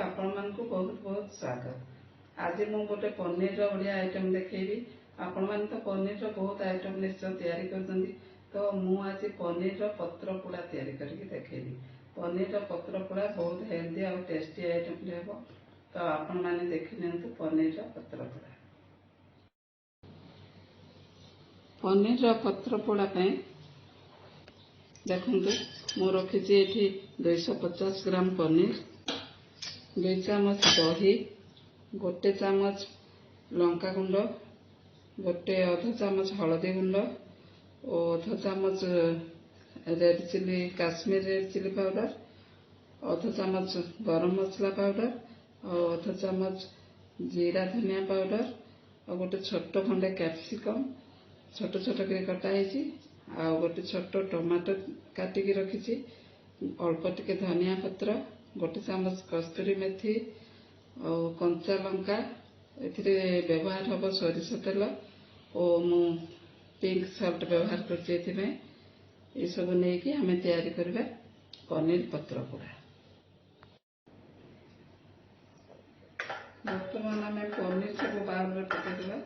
आपण मानकु बहुत बहुत स्वागत। आज मु गोटे पनीर बढ़िया आइटम देखी। आपण मैंने तो पनीर बहुत आइटम निश्चय तैयारी कर, तो मु आज पनीर पत्र पोड़ा तैयारी करके देखी। पनीर पत्र पोड़ा बहुत हेल्दी और टेस्टी आइटम हे। तो आपण मैंने देखी नियंतु पनीर पत्र पोड़ा। पनीर पत्र पोड़ा देखु मु रखी 250 ग्राम पनीर, 2 चामच दही, 1 चामच लंका गुंड, 1/2 चामच हलदी गुंड और 1/2 चामच red chili Kashmir red chili powder, 1/2 चामच गरम मसला पाउडर और 1/2 चामच जीरा धनिया पाउडर और गोटे छोट खंडे कैप्सिकम छोट छोट कर कटा है आ गोटे छोट टमाटो काटिकी रखी, अल्प टिके धनिया पत्र, 1 चामच कस्तूरी मेथी और कंचा लंका। एथिरे व्यवहार हम सोरिष तेल और मु पिंक सल्ट व्यवहार कर सब नहीं आम तैयारी करबा पनीर पत्र पोड़ा। बर्तमान आम पनीर सब बाउल में पकेदबा।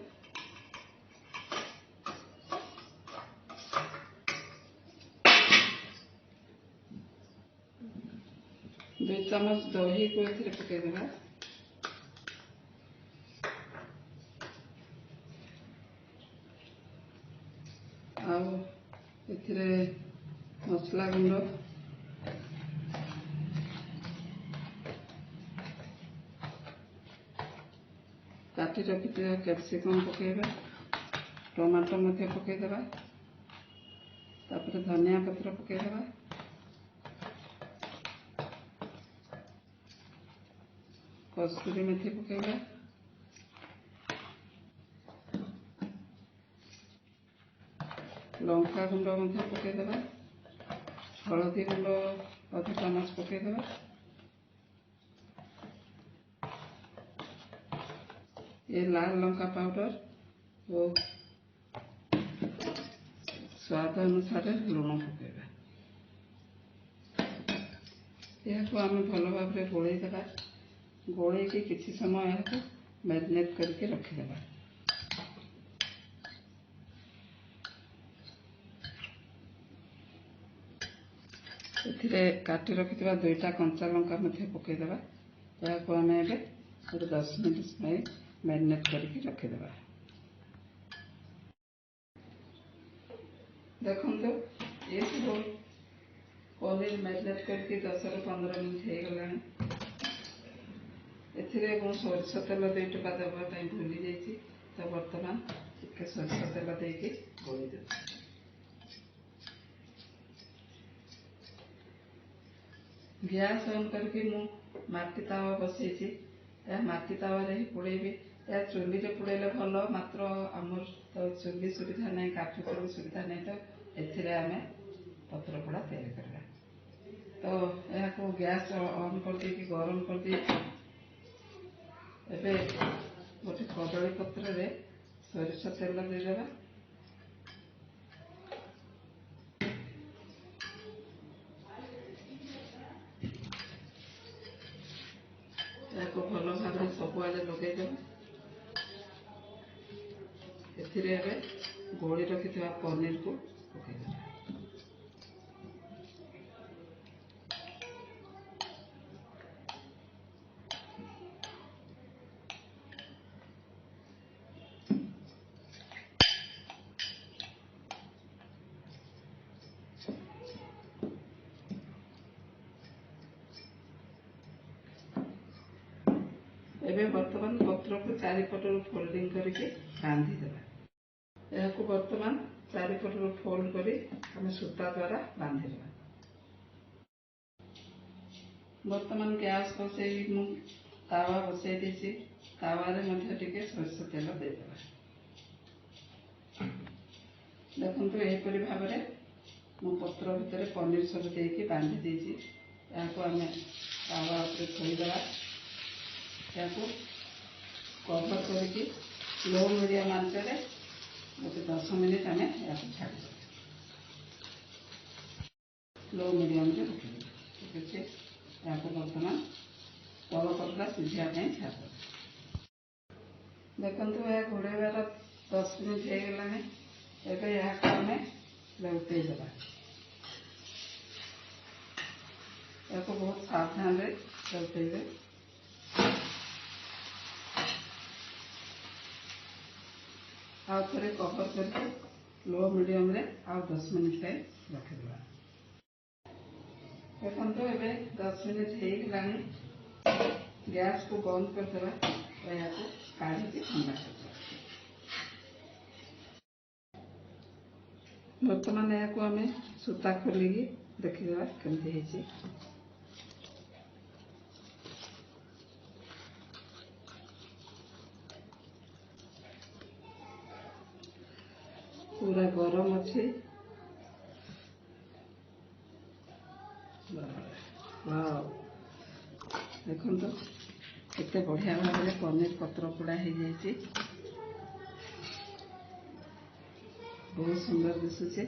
2 चामच दही को एथिरे पकेदबा। आउ एथिरे मसला गुंड, काटी रखी कैप्सिकम पकेबा, टमाटो मध्य पकेदबा, तापर धनिया पत्र पकेदबा, कस्तूरी मेथी पकेबा, लंका गुंड मध्य पकेदबा, हलदी गुंड 1/2 चामच पकेदबा, ये लाल लंका पाउडर और स्वाद अनुसार लुण पकेबा। यह आम भल भाव गोल देवा। गोल किसी समय मैरिनेट करके रखिदेवा। एथिरे काटी रखिथिबा 2टा कंचा लंका मध्य पकेदेवा। यह आम ए 10 मिनट मैरिनेट करके रखिदेवा। देखो ये सब पनीर मैरिनेट करके 10 ରୁ 15 मिनट हो गला। एथिरे सोरिष तेल 2 टुका देवाई भूली जाइए, तो बर्तमान टिके सोरिष तेल देके गोली दे। गैस ऑन करके मु माटी तावा बसई। माटी तावा ही पोड़ेबी। या चुली रे पोड़ेले भल, मात्र आमर तो चुली सुविधा नहीं, काठ चुली सुविधा नहीं, तो एथिरे आमे पत्र पोड़ा तैयारी करबा। तो यह को गैस ऑन कर दे कि गरम कर दे। एबे गोटे कदली पत्र रे सोरिष तेल देदेबा। भल भाव सबुआड़े लगेदेव। एथिरे गोली रखिथिबा पनीर को पकेदेबा। एबे वर्तमान पत्र को चारिपटर फोल्डिंग करके बांधी देबा। यह को वर्तमान चारिपटर फोल्ड करी हमें सूता द्वारा बांधी देबा। वर्तमान गैस बसई मु तावा बसई देसी। तावारे मध्य टिके सोरिष तेल दे देबा। देखंतु एपरि भाबरे मु पत्र भितर पनीर सब देके बांधी देसी। याको हमें तावा ऊपर थोई देबा। याको कवर करके लो मीडियम आंच रे गोटे 10 मिनिट आम याको छाड़ी लो मीडियम रे रखिए। ठीक अच्छे। याको बर्तमान ତଳ ପତ୍ର ସିଝିବା ପାଇଁ ଛାଡ଼ିଦେବା। ଦେଖନ୍ତୁ ଏହା ଘୋଡ଼େଇବାର 10 ମିନିଟ୍ ହେଇଗଲାଣି। ଏବେ ଏହାକୁ ଆମେ ଲେଉଟେଇ ଦେବା। ଏହାକୁ ବହୁତ ସାବଧାନରେ ଲେଉଟେଇବେ। ଆଉ ଥରେ କଭର କରିକି लो ମିଡ଼ିୟମରେ ଆଉ 10 ମିନିଟ୍ ପାଇଁ ରଖିଦେବା। ଦେଖନ୍ତୁ ଏବେ 10 ମିନିଟ୍ ହେଇଗଲାଣି। ଗ୍ୟାସକୁ ବନ୍ଦ କରିଦେବା। ଏହାକୁ କାଢ଼ିକି ଥଣ୍ଡା କରିଦେବା। ବର୍ତ୍ତମାନ ଏହାକୁ ଆମେ ସୂତା ଖୋଲିକି ଦେଖିଦେବା କେମିତି ହେଇଛି। पूरा गरम अच्छी। देखो केते बढ़िया भाव में पनीर पत्र पोड़ा हो जाए। बहुत सुंदर दिशुचे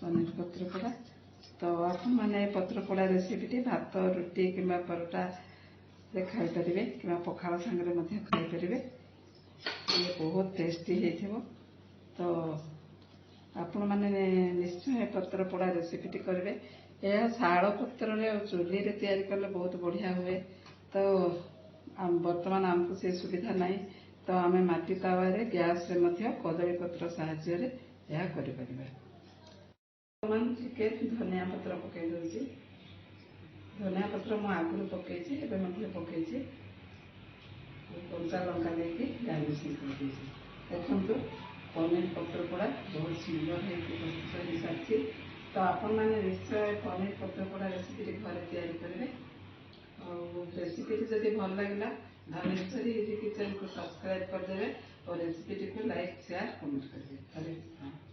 पनीर पत्र पोड़ा। तो आप मैंने पत्र पोड़ा रेसिपी भात रुटी कि परोटा से खाई पारे कि पखाड़ सांगे खाई पारे। ये बहुत टेस्टी हो। तो आपण मैंने निश्चय पत्र पोड़ा रेसिपी करेंगे। यह शाल पत्र चूल्ही रे तैयारी कले बहुत बढ़िया हुए। तो बर्तमान आमको से सुविधा नहीं। तो आम माटी तावे गैस रे कदली पत्र साहाय्य यह करें। टिके धनिया पत्र पकई दूसरी। धनिया पत्र मु आगुरी पकई पकई कंचा लंका लेके गार्निशिंग कर दीजिए। देखो पनीर पत्र पोड़ा बहुत सुंदर हो सारी। तो आपण मैंने निश्चय पनीर पत्र पोड़ा रेसिपी घरे तैयारी करेंगे। और रेसिपी जब भल लगे धनेश्वरी इजी किचन को सब्सक्राइब करदे और रेसिपी को लाइक शेयर कमेंट करेंगे।